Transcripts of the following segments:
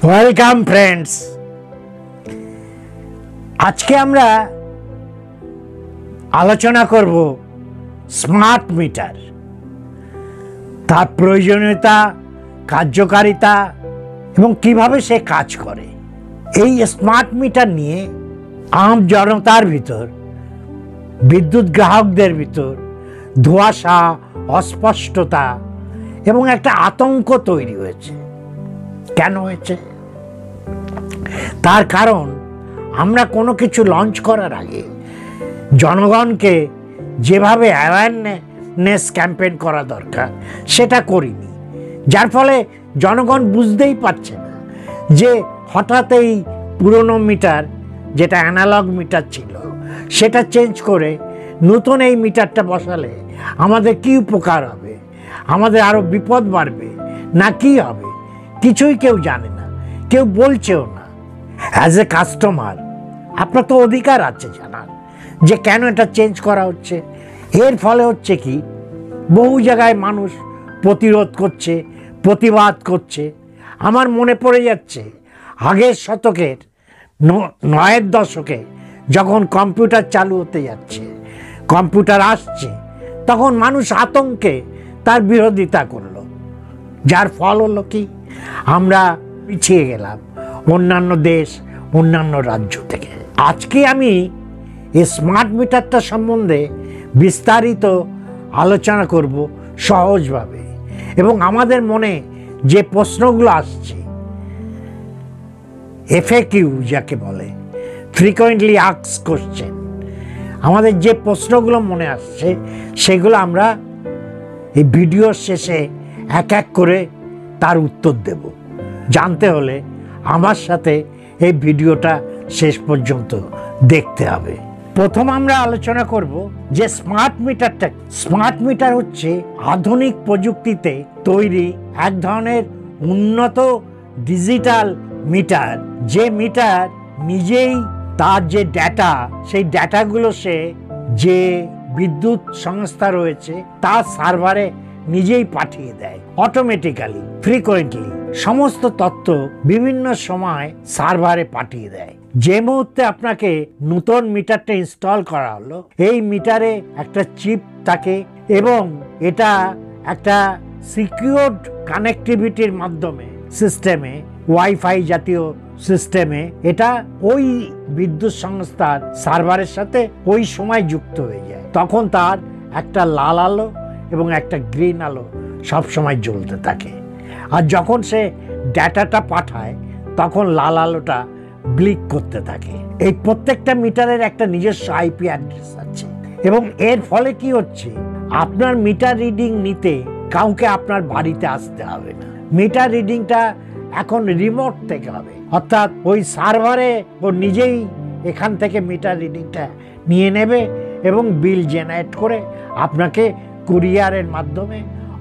Welcome friends. আজকে আমরা আলোচনা করব স্মার্ট মিটার, তার প্রয়োজনীয়তা, কার্যকারিতা এবং কিভাবে সে কাজ করে। এই স্মার্ট মিটার নিয়ে আম জনতার ভিতর, বিদ্যুৎ গ্রাহকদের ভিতর ধোঁয়াশা, অস্পষ্টতা এবং একটা আতঙ্ক তৈরি হয়েছে। কেন হয়েছে? তার কারণ আমরা কোনো কিছু লঞ্চ করার আগে জনগণকে যেভাবে অ্যাওয়ারনেস ক্যাম্পেইন করা দরকার সেটা করিনি, যার ফলে জনগণ বুঝতেই পারছে না যে হঠাৎ এই পুরনো মিটার, যেটা অ্যানালগ মিটার ছিল, সেটা চেঞ্জ করে নতুন এই মিটারটা বসালে আমাদের কি উপকার হবে, আমাদের আরও বিপদ বাড়বে না কি হবে, কিছুই কেউ জানে না, কেউ বলছেও না। অ্যাজ এ কাস্টমার আপনার তো অধিকার আছে জানার যে কেন এটা চেঞ্জ করা হচ্ছে। এর ফলে হচ্ছে কি, বহু জায়গায় মানুষ প্রতিরোধ করছে, প্রতিবাদ করছে। আমার মনে পড়ে যাচ্ছে আগের শতকের 9-এর দশকে যখন কম্পিউটার চালু হতে যাচ্ছে, কম্পিউটার আসছে, তখন মানুষ আতঙ্কে তার বিরোধিতা করলো, যার ফল হলো কি, আমরা পিছিয়ে গেলাম অন্যান্য দেশ, অন্যান্য রাজ্য থেকে। আজকে আমি এই স্মার্ট মিটারটা সম্বন্ধে বিস্তারিত আলোচনা করব সহজভাবে, এবং আমাদের মনে যে প্রশ্নগুলো আসছে, এফএকিউ যাকে বলে, ফ্রিকোয়েন্টলি আস্কড কোশ্চেন, আমাদের যে প্রশ্নগুলো মনে আসছে সেগুলো আমরা এই ভিডিওর শেষে এক এক করে তার উত্তর দেব। জানতে হলে আমার সাথে এই ভিডিওটা শেষ পর্যন্ত দেখতে হবে। প্রথম আমরা আলোচনা করব যে স্মার্ট মিটারটা। স্মার্ট মিটার হচ্ছে আধুনিক প্রযুক্তিতে তৈরি এক ধরনের উন্নত ডিজিটাল মিটার, যে মিটার নিজেই তার যে ডেটা, সেই ডেটাগুলো সে যে বিদ্যুৎ সংস্থা রয়েছে তার সার্ভারে নিজেই পাঠিয়ে দেয় অটোমেটিক্যালি, ফ্রিকোয়েন্টলি। সমস্ত তথ্য বিভিন্ন সময় সার্ভারে পাঠিয়ে দেয়। যে মুহূর্তে আপনাকে নতুন মিটারটা ইনস্টল করা হলো, এই মিটারে একটা চিপ থাকে এবং এটা একটা সিকিউরড কানেক্টিভিটির মাধ্যমে সিস্টেমে, ওয়াইফাই জাতীয় সিস্টেমে, এটা ওই বিদ্যুৎ সংস্থার সার্ভারের সাথে ওই সময় যুক্ত হয়ে যায়। তখন তার একটা লাল আলো এবং একটা গ্রিন আলো সবসময় জ্বলতে থাকে, আর যখন সে ডেটাটা পাঠায় তখন লাল আলোটা ব্লিক করতে থাকে। এই প্রত্যেকটা মিটারের একটা নিজস্ব আইপি অ্যাড্রেস আছে, এবং এর ফলে কি হচ্ছে, আপনার মিটার রিডিং নিতে কাউকে আপনার বাড়িতে আসতে হবে না। মিটার রিডিংটা এখন রিমোট থেকে হবে, অর্থাৎ ওই সার্ভারে ও নিজেই এখান থেকে মিটার রিডিংটা নিয়ে নেবে এবং বিল জেনারেট করে আপনাকে কুরিয়ারের মাধ্যমে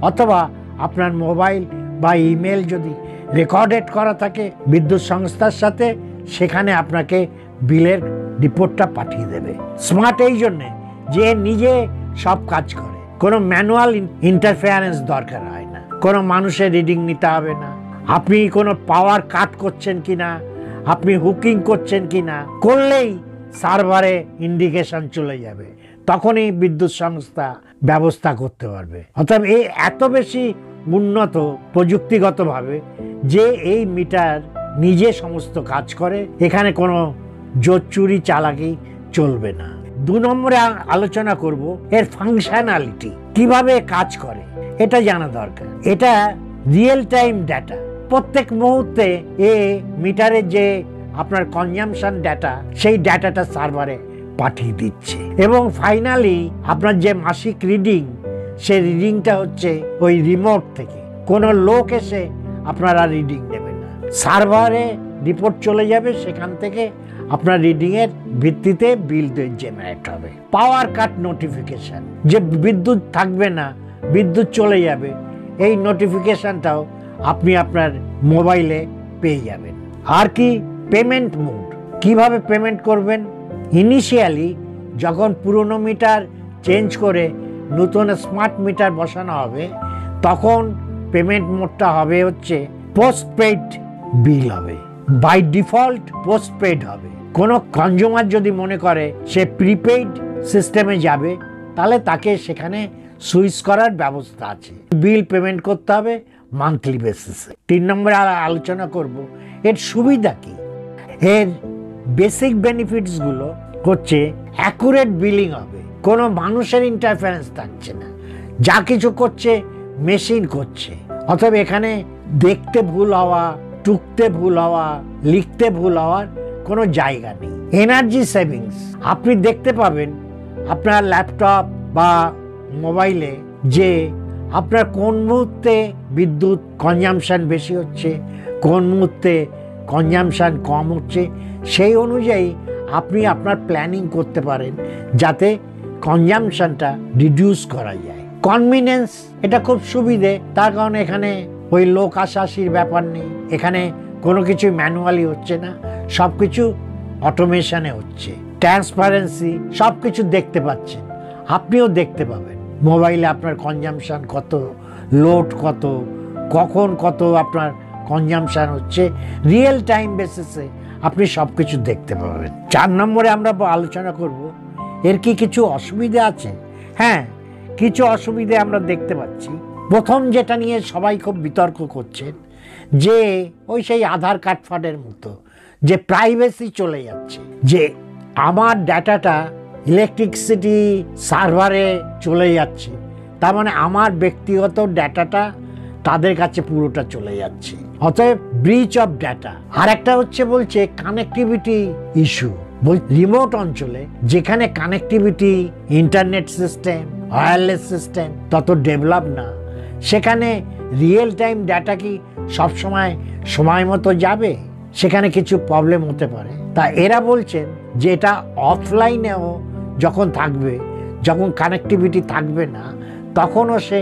অথবা আপনার মোবাইল বা ইমেল যদি রেকর্ডেড করা থাকে বিদ্যুৎ সংস্থার সাথে, সেখানে আপনাকে বিলের রিপোর্টটা পাঠিয়ে দেবে। স্মার্ট এই জন্যে যে নিজে সব কাজ করে, কোনো ম্যানুয়াল ইন্টারফেয়ারেন্স দরকার হয় না, কোনো মানুষের রিডিং নিতে হবে না। আপনি কোনো পাওয়ার কাট করছেন কিনা, আপনি হুকিং করছেন কিনা, করলেই সার্ভারে ইন্ডিকেশন চলে যাবে, তখনই বিদ্যুৎ সংস্থা ব্যবস্থা করতে পারবে। অর্থাৎ এই এত বেশি উন্নত প্রযুক্তিগতভাবে যে এই মিটার নিজে সমস্ত কাজ করে, এখানে কোনো জোর চুরি চালাকি চলবে না। 2 নম্বরে আলোচনা করব এর ফাংশনালিটি, কিভাবে কাজ করে এটা জানা দরকার। এটা রিয়েল টাইম ডেটা, প্রত্যেক মুহূর্তে মিটারের যে আপনার কনজাম্পশন ডেটা, সেই ডেটাটা সার্ভারে পাঠিয়ে দিচ্ছে, এবং ফাইনালি আপনার যে মাসিক রিডিং, সেই রিডিংটা হচ্ছে ওই রিমোট থেকে, কোনো লোক এসে আপনারা রিডিং নেবেন না, সার্ভারে রিপোর্ট চলে যাবে, সেখান থেকে আপনার রিডিংয়ের ভিত্তিতে বিল জেনারেট হবে। পাওয়ার কাট নোটিফিকেশন, যে বিদ্যুৎ থাকবে না, বিদ্যুৎ চলে যাবে, এই নোটিফিকেশনটাও আপনি আপনার মোবাইলে পেয়ে যাবেন। আর কি, পেমেন্ট মোড, কিভাবে পেমেন্ট করবেন। ইনিশিয়ালি যখন পুরনো মিটার চেঞ্জ করে নতুন স্মার্ট মিটার বসানো হবে, তখন পেমেন্ট মোডটা হবে হচ্ছে পোস্টপেইড বিল হবে, বাই ডিফল্ট পোস্টপেড হবে। কোনো কনজিউমার যদি মনে করে সে প্রিপেইড সিস্টেমে যাবে, তাহলে তাকে সেখানে সুইচ করার ব্যবস্থা আছে। বিল পেমেন্ট করতে হবে মান্থলি বেসিসে। 3 নম্বরে আলোচনা করব এর সুবিধা কি। এর বেসিক বেনিফিটসগুলো হচ্ছে অ্যাকুরেট বিলিং হবে, কোনো মানুষের ইন্টারফারেন্স থাকছে না, যা কিছু করছে মেশিন করছে। অতএব এখানে দেখতে ভুল হওয়া, টুকতে ভুল হওয়া, লিখতে ভুল হওয়ার কোনো জায়গা নেই। এনার্জি সেভিংস, আপনি দেখতে পাবেন আপনার ল্যাপটপ বা মোবাইলে যে আপনার কোন মুহূর্তে বিদ্যুৎ কনজাম্পশন বেশি হচ্ছে, কোন মুহূর্তে কনজাম্পশন কম হচ্ছে, সেই অনুযায়ী আপনি আপনার প্ল্যানিং করতে পারেন যাতে কনজাম্পশনটা রিডিউস করা যায়। কনভিনিয়েন্স, এটা খুব সুবিধে, তার কারণ এখানে ওই লোক আসাসির ব্যাপার নেই, এখানে কোনো কিছু ম্যানুয়ালি হচ্ছে না, সব কিছু অটোমেশনে হচ্ছে। ট্রান্সপারেন্সি, সব কিছু দেখতে পাচ্ছেন, আপনিও দেখতে পাবেন মোবাইলে আপনার কনজাম্পশন কত, লোড কত, কখন কত আপনার কনজাম্পশন হচ্ছে, রিয়েল টাইম বেসিসে আপনি সব কিছু দেখতে পাবেন। 4 নম্বরে আমরা আলোচনা করব এর কি কিছু অসুবিধা আছে। হ্যাঁ, কিছু অসুবিধা আমরা দেখতে পাচ্ছি। প্রথম যেটা নিয়ে সবাই খুব বিতর্ক করছেন যে ওই সেই আধার কার্ড ফার্ডের মতো যে প্রাইভেসি চলে যাচ্ছে, যে আমার ডাটাটা ইলেকট্রিসিটি সার্ভারে চলে যাচ্ছে, তার মানে আমার ব্যক্তিগত ডাটাটা তাদের কাছে পুরোটা চলে যাচ্ছে, অতএব ব্রিচ অফ ডাটা। আর একটা হচ্ছে বলছে কানেক্টিভিটি ইস্যু। রিমোট অঞ্চলে যেখানে connectivity, internet system, wireless system তত ডেভেলপ না, সেখানে রিয়েল টাইম ডাটা কি সবসময় সময় মতো যাবে, সেখানে কিছু প্রবলেম হতে পারে। তা এরা বলছেন যে এটা অফলাইনেও যখন থাকবে, যখন কানেক্টিভিটি থাকবে না, তখনও সে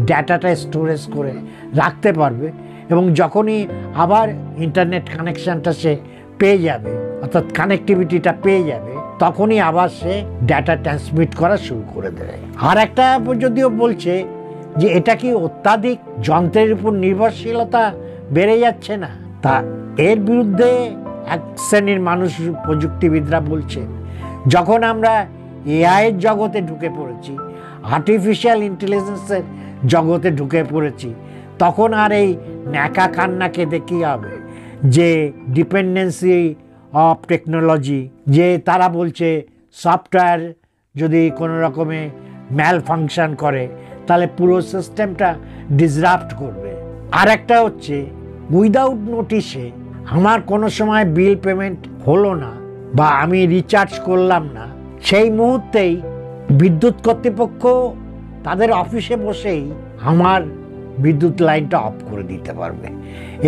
ডাটাটা স্টোরেজ করে রাখতে পারবে, এবং যখনই আবার ইন্টারনেট কানেকশানটা সে পেয়ে যাবে, অর্থাৎ কানেক্টিভিটিটা পেয়ে যাবে, তখনই আবার সে ডাটা ট্রান্সমিট করা শুরু করে দেবে। আর একটা যদিও বলছে যে এটা কি অত্যাধিক যন্ত্রের উপর নির্ভরশীলতা বেড়ে যাচ্ছে না, তা এর বিরুদ্ধে এক শ্রেণীর মানুষ, প্রযুক্তিবিদরা বলছেন যখন আমরা এআইয়ের জগতে ঢুকে পড়েছি, আর্টিফিশিয়াল ইন্টেলিজেন্সের জগতে ঢুকে পড়েছি, তখন আর এই ন্যাকা কান্নাকে দেখি হবে যে ডিপেন্ডেন্সি অফ টেকনোলজি, যে তারা বলছে সফটওয়্যার যদি কোনো রকমে ম্যাল ফাংশন করে তাহলে পুরো সিস্টেমটা ডিসরাপ্ট করবে। আর একটা হচ্ছে উইদাউট নোটিশে আমার কোনো সময় বিল পেমেন্ট হলো না বা আমি রিচার্জ করলাম না, সেই মুহূর্তেই বিদ্যুৎ কর্তৃপক্ষ তাদের অফিসে বসেই আমার বিদ্যুৎ লাইনটা অফ করে দিতে পারবে।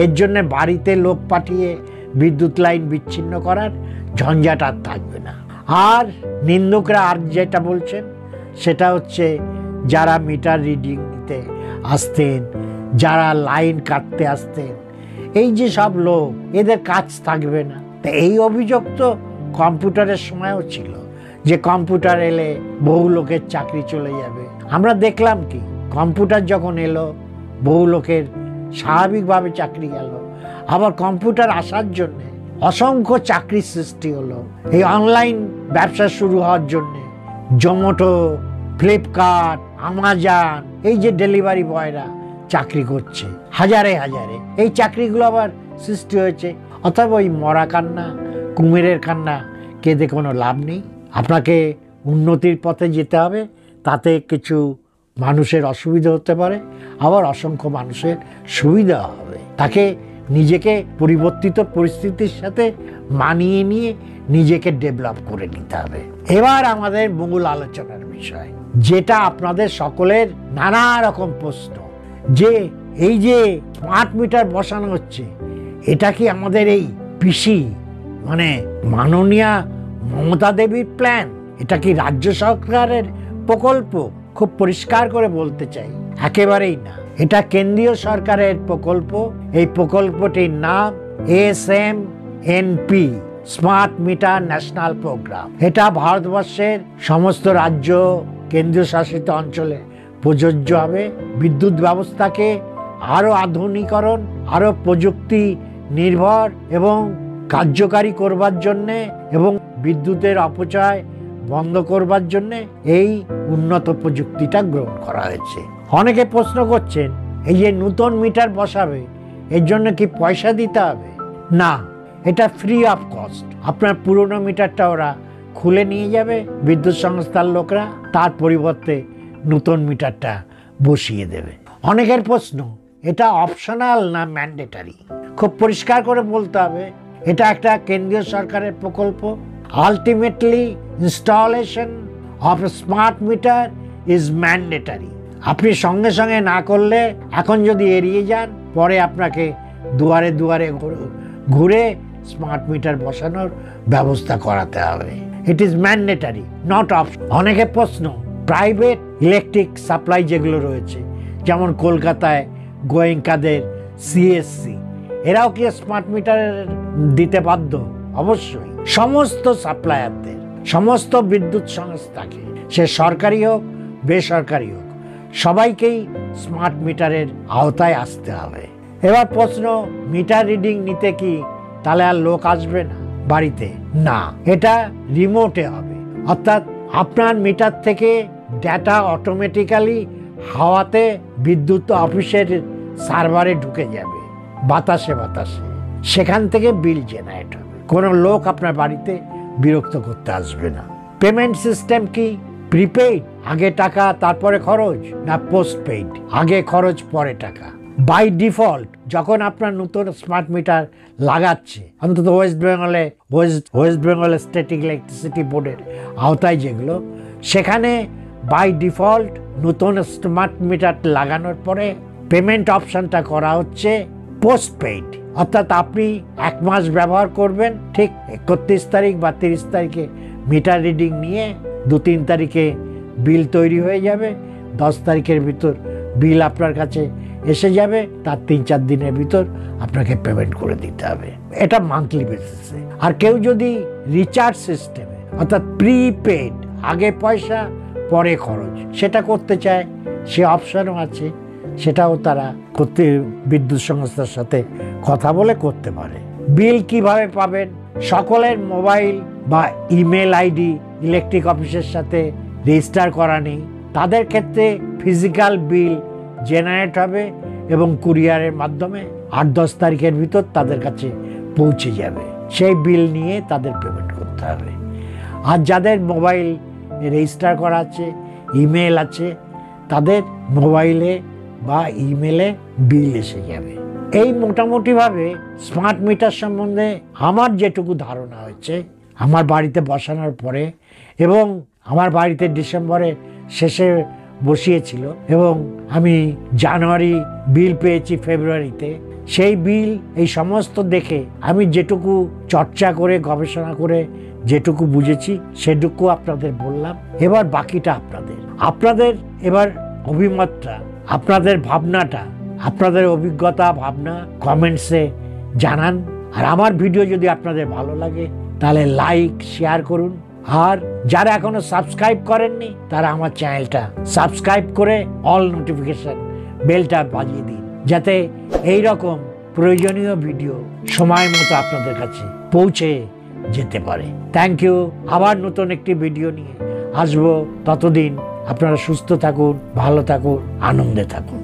এর জন্য বাড়িতে লোক পাঠিয়ে বিদ্যুৎ লাইন বিচ্ছিন্ন করার ঝঞ্ঝাট আর থাকবে না। আর নিন্দুকরা আর যেটা বলছেন সেটা হচ্ছে যারা মিটার রিডিং নিতে আসতেন, যারা লাইন কাটতে আসতেন, এই যে সব লোক, এদের কাজ থাকবে না। তো এই অভিযোগ তো কম্পিউটারের সময়ও ছিল যে কম্পিউটার এলে বহু লোকের চাকরি চলে যাবে। আমরা দেখলাম কি, কম্পিউটার যখন এলো বহু লোকের স্বাভাবিকভাবে চাকরি গেল, আবার কম্পিউটার আসার জন্য অসংখ্য চাকরির সৃষ্টি হলো। এই অনলাইন ব্যবসা শুরু হওয়ার জন্য জোম্যাটো, ফ্লিপকার্ট, আমাজন, এই যে ডেলিভারি বয়রা চাকরি করছে হাজারে হাজারে, এই চাকরিগুলো আবার সৃষ্টি হয়েছে। অথবা ওই মরা কান্না, কুমিরের কান্না কেঁদে কোনো লাভ নেই। আপনাকে উন্নতির পথে যেতে হবে, তাতে কিছু মানুষের অসুবিধা হতে পারে, আবার অসংখ্য মানুষের সুবিধা হবে। তাকে নিজেকে পরিবর্তিত পরিস্থিতির সাথে মানিয়ে নিয়ে নিজেকে ডেভেলপ করে নিতে হবে। এবার আমাদের মূল আলোচনার বিষয়, যেটা আপনাদের সকলের নানা রকম প্রশ্ন, যে এই যে স্মার্ট মিটার বসানো হচ্ছে, এটা কি আমাদের এই পিসি মানে মাননীয়া মমতা দেবীর প্ল্যান? এটা কি রাজ্য সরকারের প্রকল্প? খুব পরিষ্কার করে বলতে চাই, একেবারেই না। এটা কেন্দ্রীয় সরকারের প্রকল্প। এই প্রকল্পটির নাম SMNP, smart meter national programme. এটা ভারতবর্ষের সমস্ত রাজ্য, কেন্দ্রীয় শাসিত অঞ্চলে প্রযোজ্য হবে। বিদ্যুৎ ব্যবস্থাকে আরও আধুনিকরণ, আরও প্রযুক্তি নির্ভর এবং কার্যকারী করবার জন্যে এবং বিদ্যুতের অপচয় বন্ধ করবার জন্যে এই উন্নত প্রযুক্তিটা গ্রহণ করা হয়েছে। অনেকে প্রশ্ন করছেন, এই যে নতুন মিটার বসাবে এর জন্য কি পয়সা দিতে হবে? না, এটা ফ্রি অফ কস্ট। আপনার পুরনো মিটারটা ওরা খুলে নিয়ে যাবে বিদ্যুৎ সংস্থার লোকরা, তার পরিবর্তে নতুন মিটারটা বসিয়ে দেবে। অনেকের প্রশ্ন, এটা অপশনাল না ম্যান্ডেটারি? খুব পরিষ্কার করে বলতে হবে, এটা একটা কেন্দ্রীয় সরকারের প্রকল্প। Ultimately installation of smart meter is mandatory. আপনি সঙ্গে সঙ্গে না করলে, এখন যদি এড়িয়ে যান, পরে আপনাকে দুয়ারে দুয়ারে ঘুরে স্মার্ট মিটার বসানোর ব্যবস্থা করাতে হবে। It is mandatory, not option. অনেকে প্রশ্ন, প্রাইভেট ইলেকট্রিক সাপ্লাই যেগুলো রয়েছে, যেমন কলকাতায় গোয়েঙ্কাদের সিএসসি, এরাও কি স্মার্ট মিটার দিতে বাধ্য? অবশ্যই। সমস্ত সাপ্লায়ারদের, সমস্ত বিদ্যুৎ সংস্থাকে, সে সরকারি হোক বেসরকারি হোক, সবাইকেই স্মার্ট মিটারের আওতায় আসতে হবে। এবার প্রশ্ন, মিটার রিডিং নিতে কি তাহলে আর লোক আসবে না বাড়িতে? না, এটা রিমোটে হবে। অর্থাৎ আপনার মিটার থেকে ডেটা অটোমেটিক্যালি হাওয়াতে বিদ্যুৎ অফিসের সার্ভারে ঢুকে যাবে, বাতাসে বাতাসে, সেখান থেকে বিল জেনারেট হবে। কোনো লোক আপনার বাড়িতে বিরক্ত করতে আসবে না। পেমেন্ট সিস্টেম কি প্রিপেইড, আগে টাকা তারপরে খরচ, না পোস্টপেইড, আগে খরচ পরে টাকা? বাই ডিফল্ট যখন আপনার নতুন স্মার্ট মিটার লাগাচ্ছে, অন্তত ওয়েস্ট বেঙ্গলে স্টেট ইলেকট্রিসিটি বোর্ডের আওতায় যেগুলো, সেখানে বাই ডিফল্ট নতুন স্মার্ট মিটার লাগানোর পরে পেমেন্ট অপশনটা করা হচ্ছে পোস্টপেইড। অর্থাৎ আপনি 1 মাস ব্যবহার করবেন, ঠিক 31 তারিখ বা 30 তারিখে মিটার রিডিং নিয়ে 2-3 তারিখে বিল তৈরি হয়ে যাবে, 10 তারিখের ভিতর বিল আপনার কাছে এসে যাবে, তার 3-4 দিনের ভিতর আপনাকে পেমেন্ট করে দিতে হবে। এটা মান্থলি বেসিসে। আর কেউ যদি রিচার্জ সিস্টেমে, অর্থাৎ প্রিপেড, আগে পয়সা পরে খরচ, সেটা করতে চায়, সে অপশনও আছে, সেটাও তারা করতে বিদ্যুৎ সংস্থার সাথে কথা বলে করতে পারে। বিল কিভাবে পাবেন? সকলের মোবাইল বা ইমেল আইডি ইলেকট্রিক অফিসের সাথে রেজিস্টার করা নেই। তাদের ক্ষেত্রে ফিজিক্যাল বিল জেনারেট হবে এবং কুরিয়ারের মাধ্যমে 8-10 তারিখের ভিতর তাদের কাছে পৌঁছে যাবে। সেই বিল নিয়ে তাদের পেমেন্ট করতে হবে। আর যাদের মোবাইল রেজিস্টার করা আছে, ইমেল আছে, তাদের মোবাইলে বা ইমেলে বিল এসে যাবে। এই মোটামুটিভাবে স্মার্ট মিটার সম্বন্ধে আমার যেটুকু ধারণা হয়েছে আমার বাড়িতে বসানোর পরে, এবং আমার বাড়িতে ডিসেম্বরে শেষে বসিয়েছিল এবং আমি জানুয়ারি বিল পেয়েছি ফেব্রুয়ারিতে। সেই বিল এই সমস্ত দেখে আমি যেটুকু চর্চা করে গবেষণা করে যেটুকু বুঝেছি সেটুকু আপনাদের বললাম। এবার বাকিটা আপনাদের এবার অভিমতটা, আপনাদের ভাবনাটা, আপনাদের অভিজ্ঞতা ভাবনা কমেন্টসে জানান। আর আমার ভিডিও যদি আপনাদের ভালো লাগে তাহলে লাইক শেয়ার করুন। আর যারা এখনো সাবস্ক্রাইব করেননি তারা আমার চ্যানেলটা সাবস্ক্রাইব করে অল নোটিফিকেশন বেলটা বাজিয়ে দিন, যাতে এই রকম প্রয়োজনীয় ভিডিও সময় মতো আপনাদের কাছে পৌঁছে যেতে পারে। Thank you. আবার নতুন একটি ভিডিও নিয়ে আসবো। ততদিন আপনারা সুস্থ থাকুন, ভালো থাকুন, আনন্দে থাকুন।